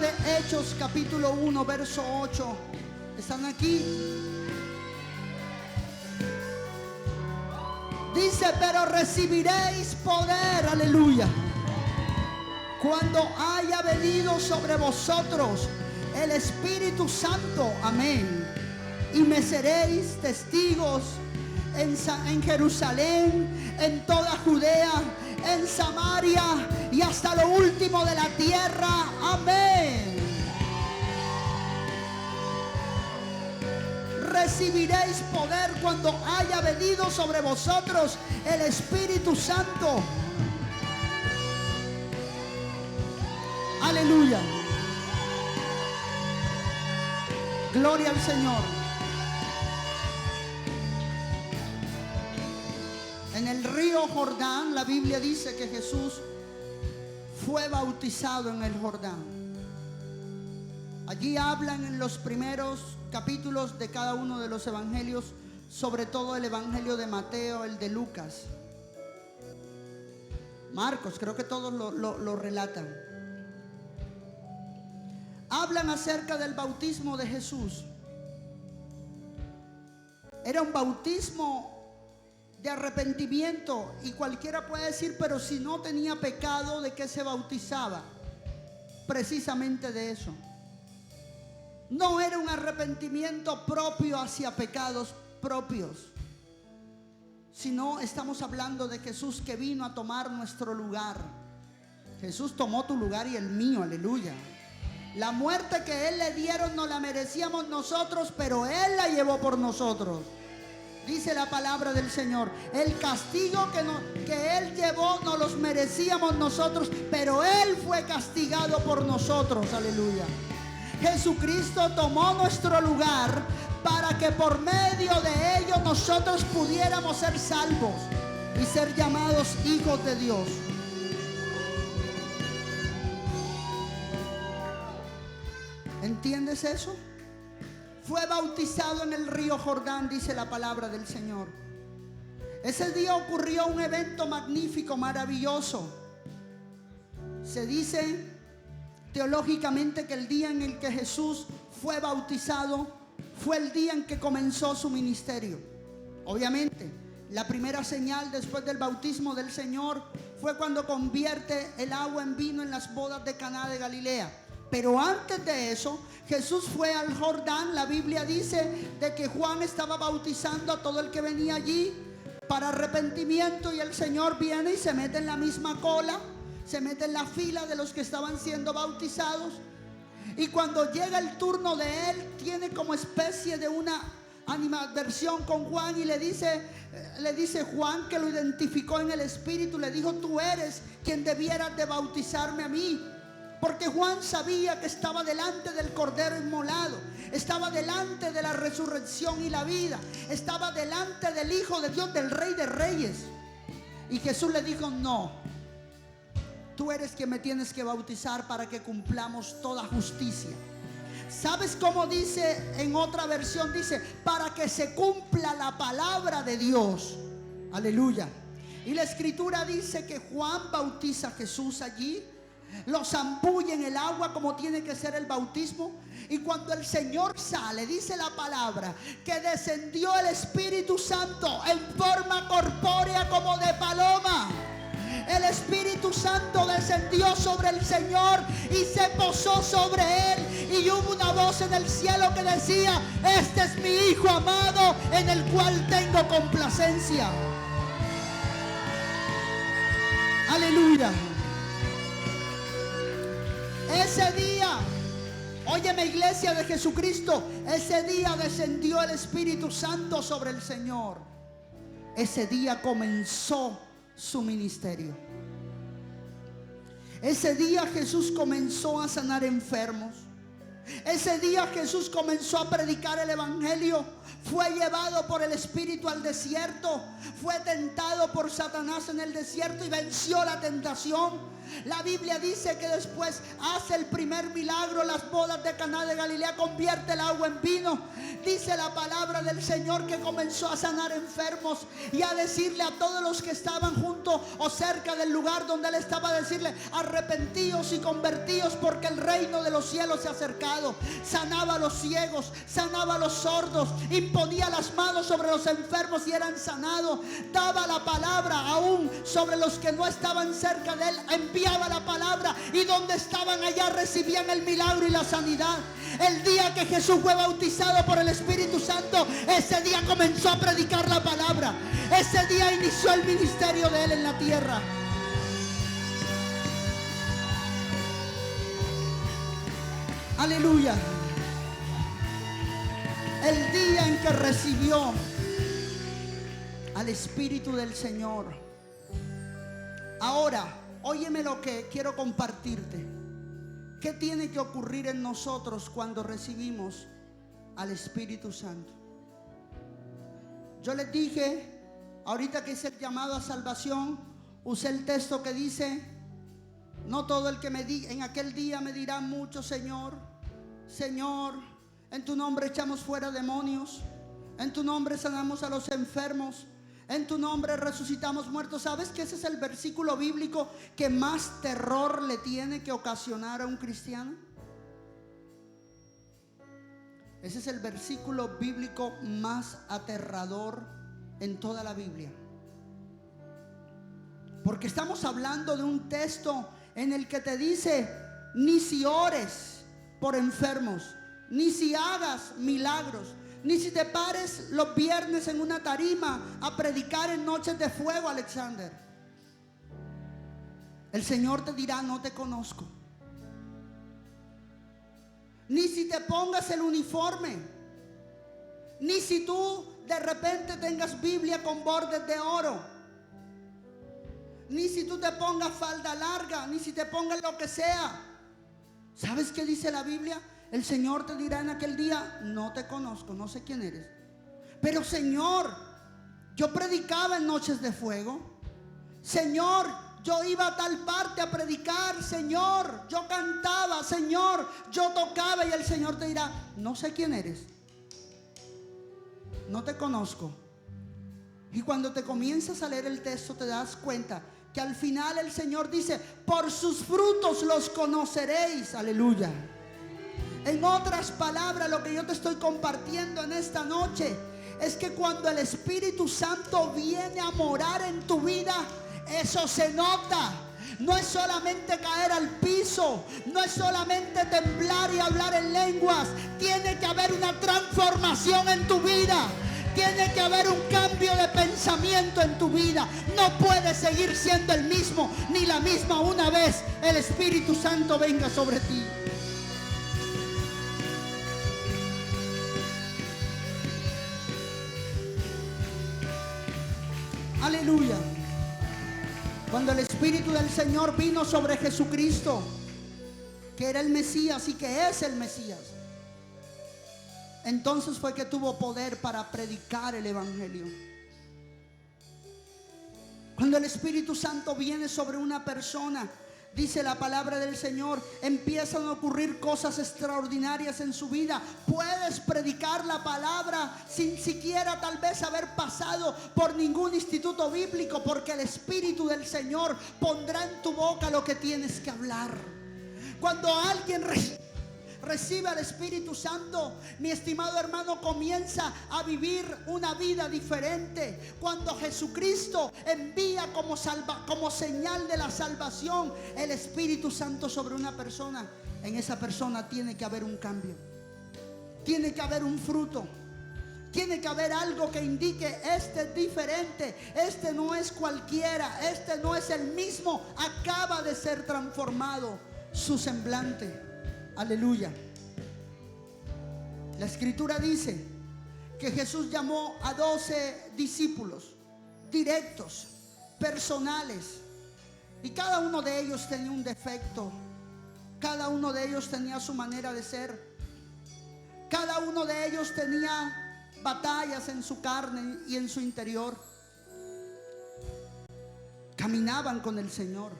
de Hechos capítulo 1 verso 8. ¿Están aquí? Dice, pero recibiréis poder, aleluya, cuando haya venido sobre vosotros el Espíritu Santo, amén. Y me seréis testigos en Jerusalén, en toda Judea, en Samaria y hasta lo último de la tierra, amén. Recibiréis poder cuando haya venido sobre vosotros el Espíritu Santo. Aleluya. Gloria al Señor. En el río Jordán, la Biblia dice que Jesús fue bautizado en el Jordán. Allí hablan en los primeros capítulos de cada uno de los evangelios, sobre todo el evangelio de Mateo, el de Lucas, Marcos, creo que todos lo relatan. Hablan acerca del bautismo de Jesús. Era un bautismo de arrepentimiento, y cualquiera puede decir, pero si no tenía pecado, ¿de qué se bautizaba? Precisamente de eso. No era un arrepentimiento propio hacia pecados propios, sino estamos hablando de Jesús que vino a tomar nuestro lugar. Jesús tomó tu lugar y el mío, aleluya. La muerte que Él le dieron no la merecíamos nosotros, pero Él la llevó por nosotros. Dice la palabra del Señor, el castigo que Él llevó no los merecíamos nosotros, pero Él fue castigado por nosotros, aleluya. Jesucristo tomó nuestro lugar para que por medio de ello nosotros pudiéramos ser salvos y ser llamados hijos de Dios. ¿Entiendes eso? Fue bautizado en el río Jordán, dice la palabra del Señor. Ese día ocurrió un evento magnífico, maravilloso. Se dice teológicamente que el día en el que Jesús fue bautizado fue el día en que comenzó su ministerio. Obviamente, la primera señal después del bautismo del Señor fue cuando convierte el agua en vino en las bodas de Caná de Galilea. Pero antes de eso, Jesús fue al Jordán. La Biblia dice de que Juan estaba bautizando a todo el que venía allí para arrepentimiento, y el Señor viene y se mete en la misma cola, se mete en la fila de los que estaban siendo bautizados. Y cuando llega el turno de él, tiene como especie de una animadversión con Juan, y le dice Juan, que lo identificó en el Espíritu, le dijo: tú eres quien debieras de bautizarme a mí. Porque Juan sabía que estaba delante del Cordero inmolado, estaba delante de la resurrección y la vida, estaba delante del Hijo de Dios, del Rey de Reyes. Y Jesús le dijo: no, tú eres quien me tienes que bautizar para que cumplamos toda justicia. ¿Sabes cómo dice en otra versión? Dice: para que se cumpla la palabra de Dios. Aleluya. Y la Escritura dice que Juan bautiza a Jesús allí, lo zambulle en el agua como tiene que ser el bautismo. Y cuando el Señor sale, dice la palabra que descendió el Espíritu Santo en forma corpórea como de paloma. El Espíritu Santo descendió sobre el Señor y se posó sobre él, y hubo una voz en el cielo que decía: este es mi Hijo amado, en el cual tengo complacencia. Aleluya. Ese día, óyeme, iglesia de Jesucristo, ese día descendió el Espíritu Santo sobre el Señor. Ese día comenzó su ministerio. Ese día Jesús comenzó a sanar enfermos. Ese día Jesús comenzó a predicar el evangelio. Fue llevado por el Espíritu al desierto. Fue tentado por Satanás en el desierto y venció la tentación. La Biblia dice que después hace el primer milagro, las bodas de Caná de Galilea, convierte el agua en vino. Dice la palabra del Señor que comenzó a sanar enfermos y a decirle a todos los que estaban junto o cerca del lugar donde él estaba, a decirle: arrepentíos y convertíos, porque el reino de los cielos se ha acercado. Sanaba a los ciegos, sanaba a los sordos, imponía las manos sobre los enfermos y eran sanados. Daba la palabra aún sobre los que no estaban cerca de él, enviaba la palabra, y donde estaban allá recibían el milagro y la sanidad. El día que Jesús fue bautizado por el Espíritu Santo, ese día comenzó a predicar la palabra. Ese día inició el ministerio de él en la tierra. Aleluya. El día en que recibió al Espíritu del Señor. Ahora, óyeme lo que quiero compartirte. ¿Qué tiene que ocurrir en nosotros cuando recibimos al Espíritu Santo? Yo les dije, ahorita que hice el llamado a salvación, usé el texto que dice: no todo el que me diga, en aquel día me dirá mucho: Señor, Señor, en tu nombre echamos fuera demonios, en tu nombre sanamos a los enfermos, en tu nombre resucitamos muertos. ¿Sabes que ese es el versículo bíblico que más terror le tiene que ocasionar a un cristiano? Ese es el versículo bíblico más aterrador en toda la Biblia. Porque estamos hablando de un texto en el que te dice: ni si ores por enfermos, ni si hagas milagros, ni si te pares los viernes en una tarima a predicar en noches de fuego, Alexander. El Señor te dirá: no te conozco. Ni si te pongas el uniforme, ni si tú de repente tengas Biblia con bordes de oro, ni si tú te pongas falda larga, ni si te pongas lo que sea. ¿Sabes qué dice la Biblia? El Señor te dirá en aquel día: no te conozco, no sé quién eres. Pero Señor, yo predicaba en noches de fuego. Señor, yo iba a tal parte a predicar. Señor, yo cantaba. Señor, yo tocaba. Y el Señor te dirá: no sé quién eres, no te conozco. Y cuando te comienzas a leer el texto, te das cuenta que al final el Señor dice: por sus frutos los conoceréis. Aleluya. En otras palabras, lo que yo te estoy compartiendo en esta noche es que cuando el Espíritu Santo viene a morar en tu vida, eso se nota. No es solamente caer al piso, no es solamente temblar y hablar en lenguas. Tiene que haber una transformación en tu vida. Tiene que haber un cambio de pensamiento en tu vida. No puedes seguir siendo el mismo ni la misma una vez el Espíritu Santo venga sobre ti. Aleluya. Cuando el Espíritu del Señor vino sobre Jesucristo, que era el Mesías y que es el Mesías, entonces fue que tuvo poder para predicar el Evangelio. Cuando el Espíritu Santo viene sobre una persona, dice la palabra del Señor, empiezan a ocurrir cosas extraordinarias en su vida. Puedes predicar la palabra sin siquiera tal vez haber pasado por ningún instituto bíblico, porque el Espíritu del Señor pondrá en tu boca lo que tienes que hablar. Cuando alguien recibe al Espíritu Santo, mi estimado hermano, comienza a vivir una vida diferente. Cuando Jesucristo envía como señal de la salvación el Espíritu Santo sobre una persona, en esa persona tiene que haber un cambio, tiene que haber un fruto, tiene que haber algo que indique: este es diferente, este no es cualquiera, este no es el mismo, acaba de ser transformado su semblante. Aleluya. La Escritura dice que Jesús llamó a 12 discípulos directos, personales, y cada uno de ellos tenía un defecto, cada uno de ellos tenía su manera de ser, cada uno de ellos tenía batallas en su carne y en su interior. Caminaban con el Señor,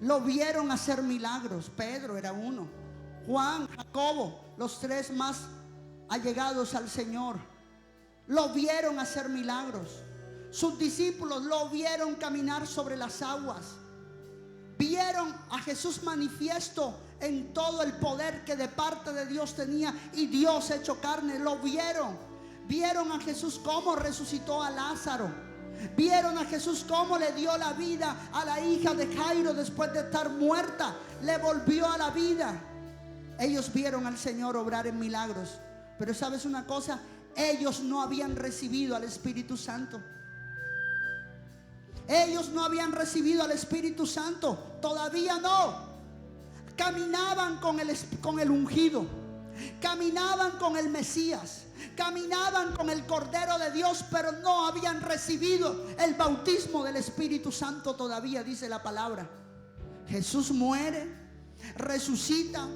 lo vieron hacer milagros. Pedro era uno, Juan, Jacobo, los tres más allegados al Señor lo vieron hacer milagros. Sus discípulos lo vieron caminar sobre las aguas. Vieron a Jesús manifiesto en todo el poder que de parte de Dios tenía, y Dios hecho carne. Lo vieron. Vieron a Jesús cómo resucitó a Lázaro. Vieron a Jesús cómo le dio la vida a la hija de Jairo después de estar muerta. Le volvió a la vida. Ellos vieron al Señor obrar en milagros. Pero ¿sabes una cosa? Ellos no habían recibido al Espíritu Santo. Ellos no habían recibido al Espíritu Santo. Todavía no. Caminaban con el ungido. Caminaban con el Mesías. Caminaban con el Cordero de Dios, pero no habían recibido el bautismo del Espíritu Santo todavía, dice la palabra. Jesús muere, resucita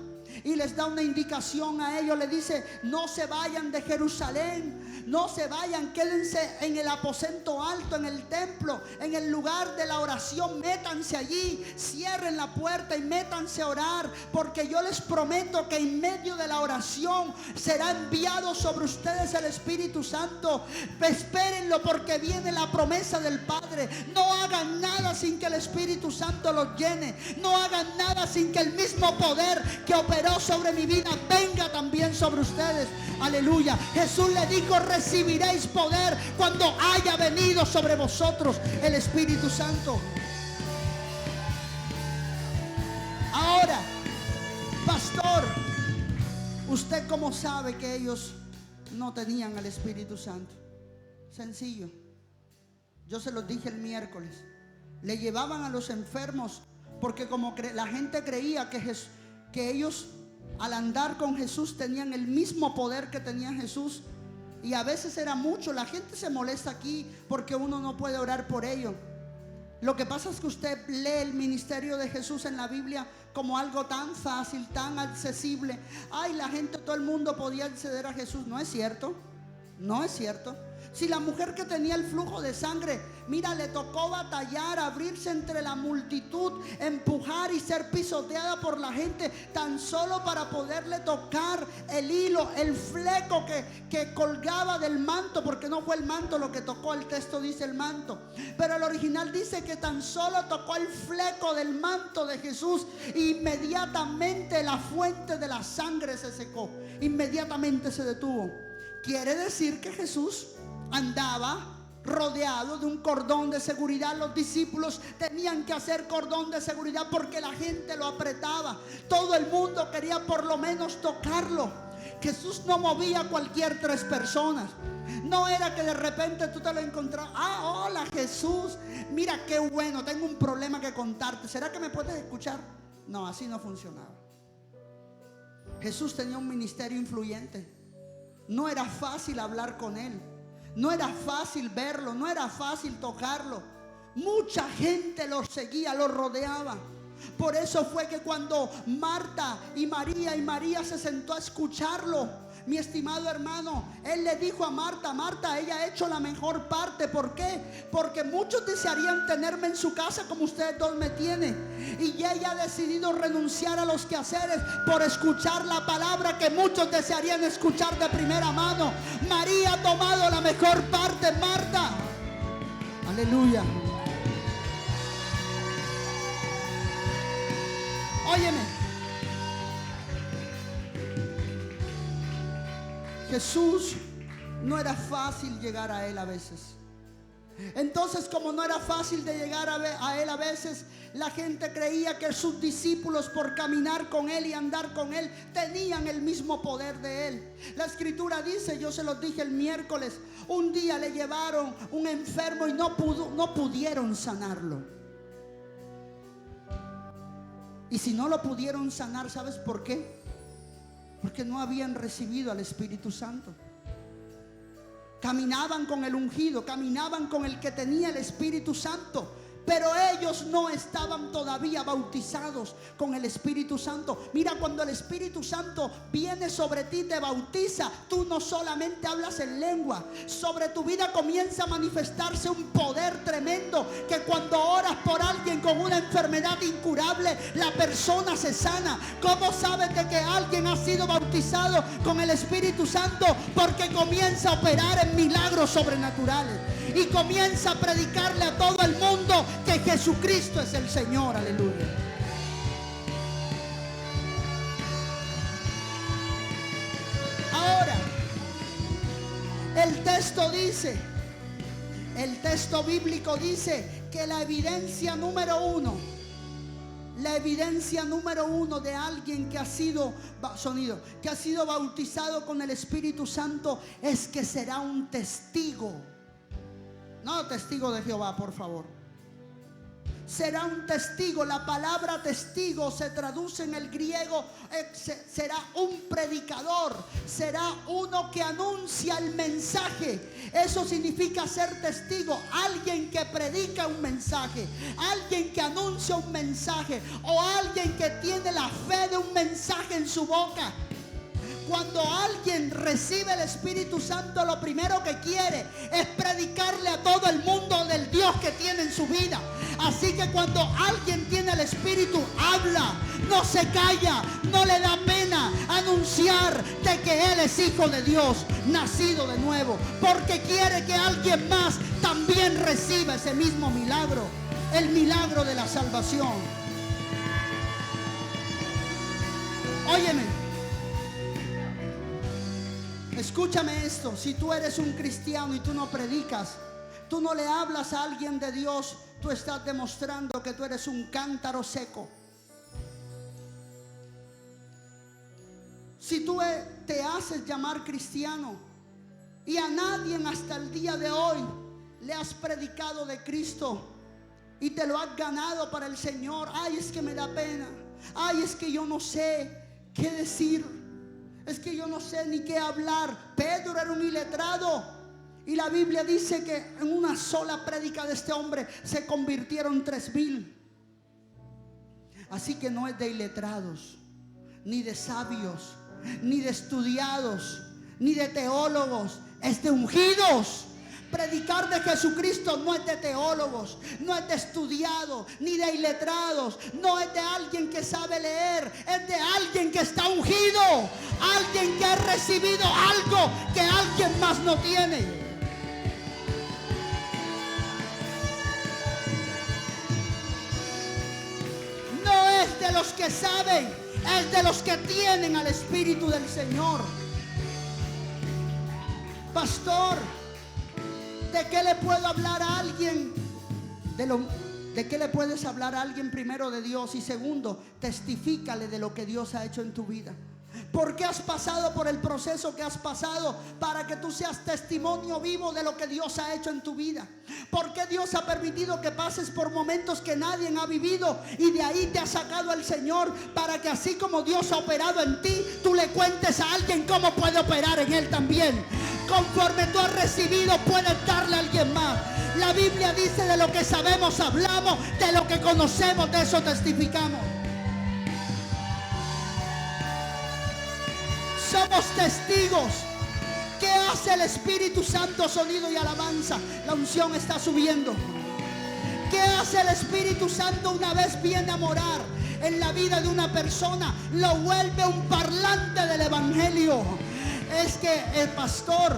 y les da una indicación a ellos. Le dice: no se vayan de Jerusalén, no se vayan, quédense en el aposento alto, en el templo, en el lugar de la oración. Métanse allí, cierren la puerta y métanse a orar, porque yo les prometo que en medio de la oración será enviado sobre ustedes el Espíritu Santo. Espérenlo, porque viene la promesa del Padre. No hagan nada sin que el Espíritu Santo los llene. No hagan nada sin que el mismo poder que operó sobre mi vida venga también sobre ustedes. Aleluya. Jesús le dijo: recibiréis poder cuando haya venido sobre vosotros el Espíritu Santo. Ahora, pastor, ¿usted cómo sabe que ellos no tenían al Espíritu Santo? Sencillo. Yo se los dije el miércoles. Le llevaban a los enfermos porque como la gente creía que ellos al andar con Jesús tenían el mismo poder que tenía Jesús. Y a veces era mucho. La gente se molesta aquí porque uno no puede orar por ellos. Lo que pasa es que usted lee el ministerio de Jesús en la Biblia como algo tan fácil, tan accesible. Ay, la gente, todo el mundo podía acceder a Jesús. No es cierto. No es cierto. Si la mujer que tenía el flujo de sangre, mira, le tocó batallar, abrirse entre la multitud, empujar y ser pisoteada por la gente, tan solo para poderle tocar el hilo, el fleco que colgaba del manto, porque no fue el manto lo que tocó, el texto dice el manto, pero el original dice que tan solo tocó el fleco del manto de Jesús. Inmediatamente la fuente de la sangre se secó, inmediatamente se detuvo. Quiere decir que Jesús andaba rodeado de un cordón de seguridad. Los discípulos tenían que hacer cordón de seguridad porque la gente lo apretaba. Todo el mundo quería por lo menos tocarlo. Jesús no movía a cualquier 3 personas. No era que de repente tú te lo encontrabas. Ah, hola Jesús, mira qué bueno, tengo un problema que contarte, ¿será que me puedes escuchar? No, así no funcionaba. Jesús tenía un ministerio influyente. No era fácil hablar con él. No era fácil verlo. No era fácil tocarlo. Mucha gente lo seguía, lo rodeaba. Por eso fue que cuando Marta y María se sentó a escucharlo, mi estimado hermano, él le dijo a Marta: Marta, ella ha hecho la mejor parte. ¿Por qué? Porque muchos desearían tenerme en su casa como ustedes dos me tienen, y ella ha decidido renunciar a los quehaceres por escuchar la palabra que muchos desearían escuchar de primera mano. María ha tomado la mejor parte, Marta. Aleluya. Óyeme, Jesús no era fácil llegar a él a veces. Entonces, como no era fácil de llegar a él a veces, la gente creía que sus discípulos, por caminar con él y andar con él, tenían el mismo poder de él. La escritura dice, yo se los dije el miércoles, un día le llevaron un enfermo y no pudieron sanarlo. Y si no lo pudieron sanar, ¿sabes por qué? Porque no habían recibido al Espíritu Santo. Caminaban con el ungido, caminaban con el que tenía el Espíritu Santo, pero ellos no estaban todavía bautizados con el Espíritu Santo. Mira, cuando el Espíritu Santo viene sobre ti, te bautiza, tú no solamente hablas en lengua, sobre tu vida comienza a manifestarse un poder tremendo, que cuando oras por alguien con una enfermedad incurable, la persona se sana. ¿Cómo sabes de que alguien ha sido bautizado con el Espíritu Santo? Porque comienza a operar en milagros sobrenaturales y comienza a predicarle a todo el mundo que Jesucristo es el Señor. Aleluya. Ahora, el texto dice, el texto bíblico dice que la evidencia número uno de alguien que ha sido bautizado con el Espíritu Santo es que será un testigo. No testigo de Jehová, por favor. Será un testigo. La palabra testigo se traduce en el griego, será un predicador, será uno que anuncia el mensaje. Eso significa ser testigo, alguien que predica un mensaje, alguien que anuncia un mensaje, o alguien que tiene la fe de un mensaje en su boca. Cuando alguien recibe el Espíritu Santo, lo primero que quiere es predicarle a todo el mundo del Dios que tiene en su vida. Así que cuando alguien tiene el Espíritu, habla, no se calla, no le da pena anunciar de que Él es hijo de Dios, nacido de nuevo, porque quiere que alguien más también reciba ese mismo milagro, el milagro de la salvación. Óyeme. Escúchame esto, si tú eres un cristiano y tú no predicas, tú no le hablas a alguien de Dios, tú estás demostrando que tú eres un cántaro seco. Si tú te haces llamar cristiano y a nadie hasta el día de hoy le has predicado de Cristo y te lo has ganado para el Señor, ay, es que me da pena, ay, es que yo no sé qué decir, es que yo no sé ni qué hablar. Pedro era un iletrado y la Biblia dice que en una sola prédica de este hombre se convirtieron 3,000. Así que no es de iletrados, ni de sabios, ni de estudiados, ni de teólogos, es de ungidos. Predicar de Jesucristo no es de teólogos, no es de estudiados, ni de iletrados, no es de alguien que sabe leer, es de alguien que está ungido, alguien que ha recibido algo que alguien más no tiene. No es de los que saben, es de los que tienen al Espíritu del Señor. Pastor, ¿de qué le puedo hablar a alguien? ¿De qué le puedes hablar a alguien? Primero, de Dios, y segundo, testifícale de lo que Dios ha hecho en tu vida. ¿Por qué has pasado por el proceso que has pasado? Para que tú seas testimonio vivo de lo que Dios ha hecho en tu vida. ¿Por qué Dios ha permitido que pases por momentos que nadie ha vivido y de ahí te ha sacado el Señor? Para que así como Dios ha operado en ti, tú le cuentes a alguien cómo puede operar en él también. Conforme tú has recibido, puedes darle a alguien más. La Biblia dice: de lo que sabemos hablamos, de lo que conocemos, de eso testificamos. Somos testigos. ¿Qué hace el Espíritu Santo? Sonido y alabanza. La unción está subiendo. ¿Qué hace el Espíritu Santo una vez viene a morar en la vida de una persona? Lo vuelve un parlante del Evangelio. Es que el pastor,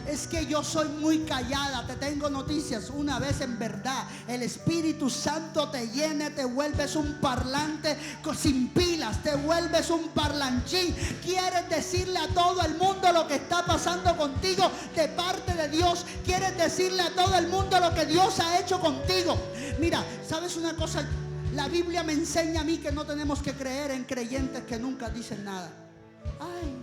es que yo soy muy callada. Te tengo noticias. Una vez en verdad el Espíritu Santo te llene, te vuelves un parlante sin pilas, te vuelves un parlanchín. Quieres decirle a todo el mundo lo que está pasando contigo de parte de Dios. Quieres decirle a todo el mundo lo que Dios ha hecho contigo. Mira, ¿sabes una cosa? La Biblia me enseña a mí que no tenemos que creer en creyentes que nunca dicen nada. Ay,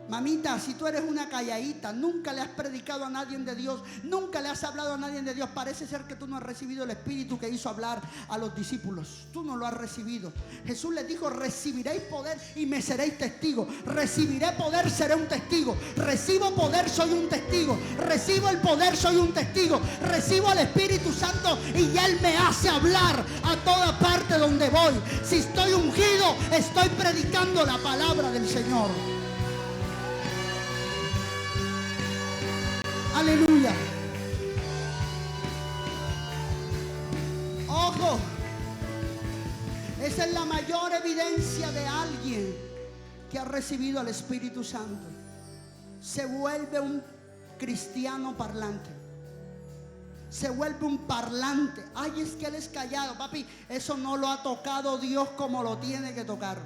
Mamita, si tú eres una calladita, nunca le has predicado a nadie de Dios, nunca le has hablado a nadie de Dios, parece ser que tú no has recibido el Espíritu que hizo hablar a los discípulos. Tú no lo has recibido. Jesús les dijo: recibiréis poder y me seréis testigos. Recibiré poder, seré un testigo. Recibo poder, soy un testigo. Recibo el poder, soy un testigo. Recibo al Espíritu Santo y Él me hace hablar a toda parte donde voy. Si estoy ungido, estoy predicando la palabra del Señor. Aleluya. Ojo, esa es la mayor evidencia de alguien que ha recibido al Espíritu Santo. Se vuelve un cristiano parlante. Se vuelve un parlante. Ay, es que él es callado, papi. Eso no lo ha tocado Dios como lo tiene que tocar.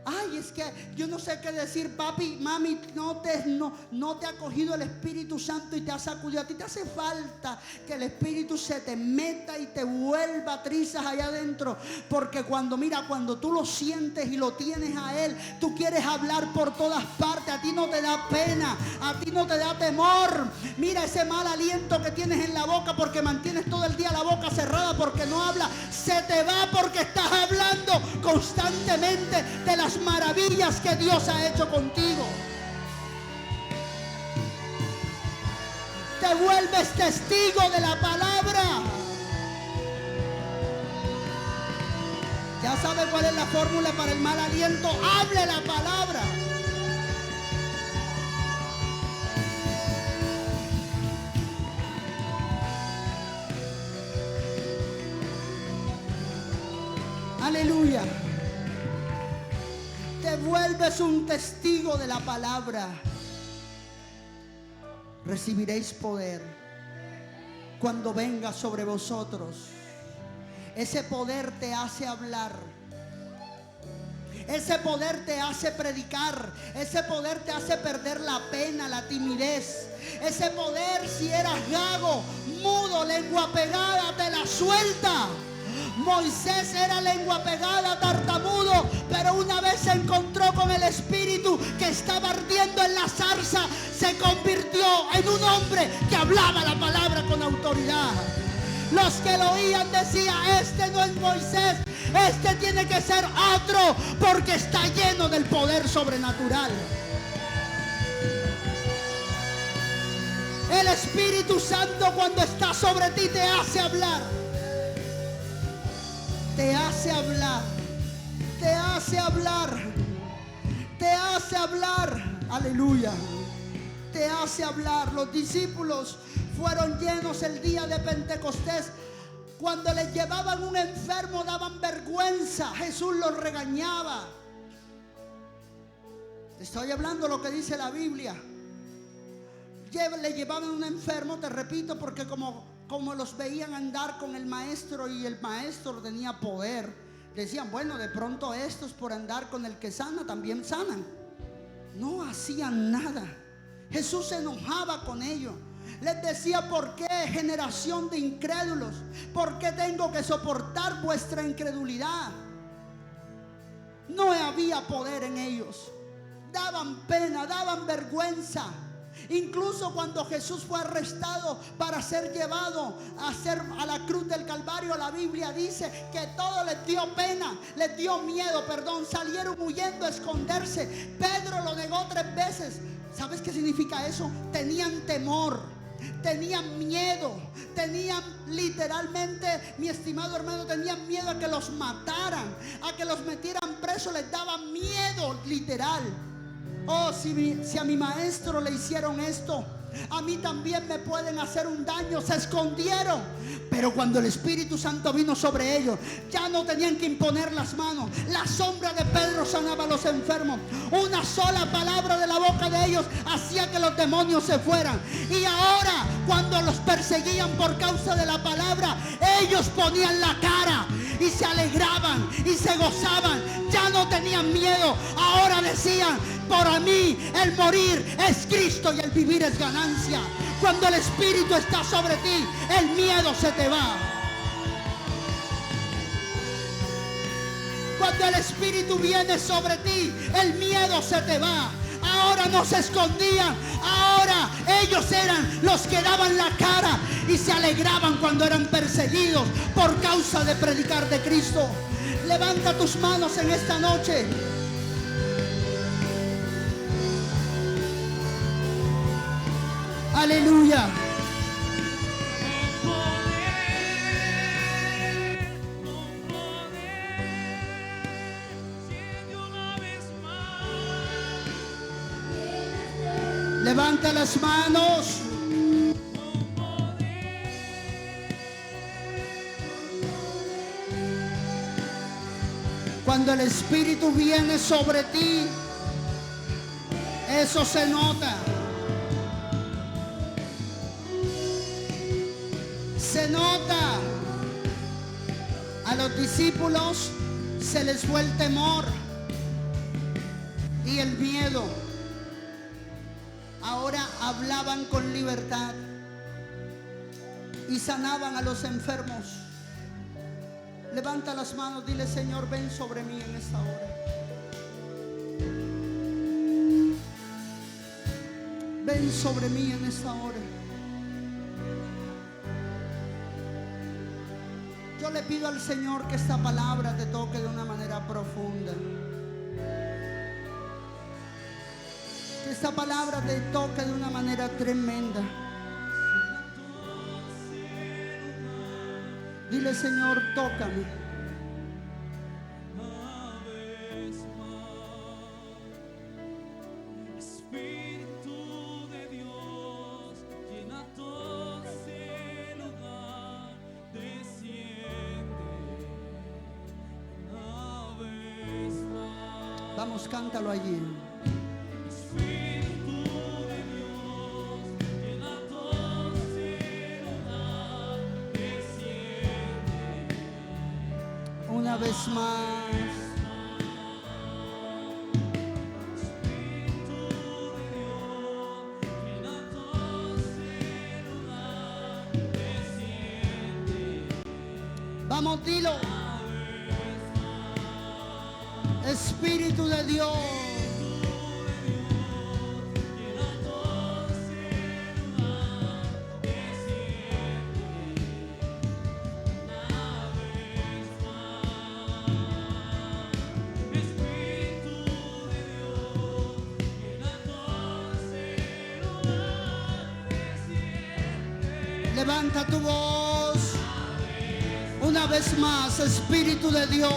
Ay, es que yo no sé qué decir, papi, mami, no te ha cogido el Espíritu Santo y te ha sacudido. A ti te hace falta que el Espíritu se te meta y te vuelva trizas allá adentro. Porque cuando tú lo sientes y lo tienes a Él, tú quieres hablar por todas partes. A ti no te da pena, a ti no te da temor. Mira ese mal aliento que tienes en la boca porque mantienes todo el día la boca cerrada porque no hablas. Se te va porque estás hablando constantemente de las maravillas que Dios ha hecho contigo. Te vuelves testigo de la palabra. Ya sabe cuál es la fórmula para el mal aliento. Hable la palabra. Aleluya. Te vuelves un testigo de la palabra. Recibiréis poder cuando venga sobre vosotros. Ese poder te hace hablar. Ese poder te hace predicar. Ese poder te hace perder la pena, la timidez. Ese poder, si eras gago, mudo, lengua pegada, te la suelta. Moisés era lengua pegada, tartamudo, pero una vez se encontró con el Espíritu que estaba ardiendo en la zarza, se convirtió en un hombre que hablaba la palabra con autoridad. Los que lo oían decían: este no es Moisés, este tiene que ser otro, porque está lleno del poder sobrenatural. El Espíritu Santo, cuando está sobre ti, te hace hablar. Te hace hablar, te hace hablar, te hace hablar, aleluya, te hace hablar. Los discípulos fueron llenos el día de Pentecostés. Cuando les llevaban un enfermo daban vergüenza, Jesús los regañaba. Estoy hablando lo que dice la Biblia. Le llevaban un enfermo, te repito, porque como los veían andar con el maestro y el maestro tenía poder, decían: bueno, de pronto estos por andar con el que sana también sanan. No hacían nada. Jesús se enojaba con ellos. Les decía: ¿por qué, generación de incrédulos? ¿Por qué tengo que soportar vuestra incredulidad? No había poder en ellos. Daban pena, daban vergüenza. Incluso cuando Jesús fue arrestado para ser llevado a la cruz del Calvario, la Biblia dice que todo les dio pena, les dio miedo, salieron huyendo a esconderse. Pedro lo negó 3 veces. ¿Sabes qué significa eso? Tenían temor, tenían miedo, tenían literalmente, mi estimado hermano, tenían miedo a que los mataran, a que los metieran presos. Les daba miedo literal. Oh, si a mi maestro le hicieron esto, a mí también me pueden hacer un daño. Se escondieron. Pero cuando el Espíritu Santo vino sobre ellos, ya no tenían que imponer las manos. La sombra de Pedro sanaba a los enfermos. Una sola palabra de la boca de ellos hacía que los demonios se fueran. Y ahora, cuando los perseguían por causa de la palabra, ellos ponían la cara y se alegraban y se gozaban. Ya no tenían miedo. Ahora decían: para mí el morir es Cristo y el vivir es ganancia. Cuando el Espíritu está sobre ti, el miedo se te va. Cuando el Espíritu viene sobre ti, el miedo se te va. Ahora no se escondían, ahora ellos eran los que daban la cara y se alegraban cuando eran perseguidos por causa de predicar de Cristo. Levanta tus manos en esta noche. Aleluya. Levanta las manos. Cuando el Espíritu viene sobre ti, eso se nota. Se nota. A los discípulos se les fue el temor y el miedo. Ahora hablaban con libertad y sanaban a los enfermos. Levanta las manos, dile: Señor, ven sobre mí en esta hora. Ven sobre mí en esta hora. Yo le pido al Señor que esta palabra te toque de una manera profunda. Que esta palabra te toque de una manera tremenda. Dile: Señor, tócame. Espíritu de Dios, llena todo ese lugar, desciende una vez más. Vamos, cántalo allí. Una vez más. Vamos, dilo. Espíritu de Dios. Levanta tu voz. Una vez más, Espíritu de Dios.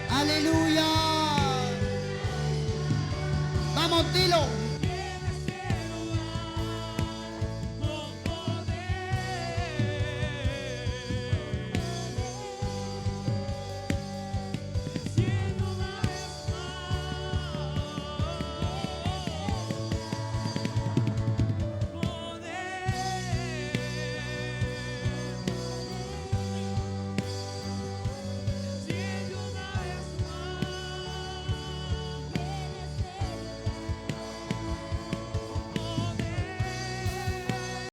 Aleluya. Vamos, dilo.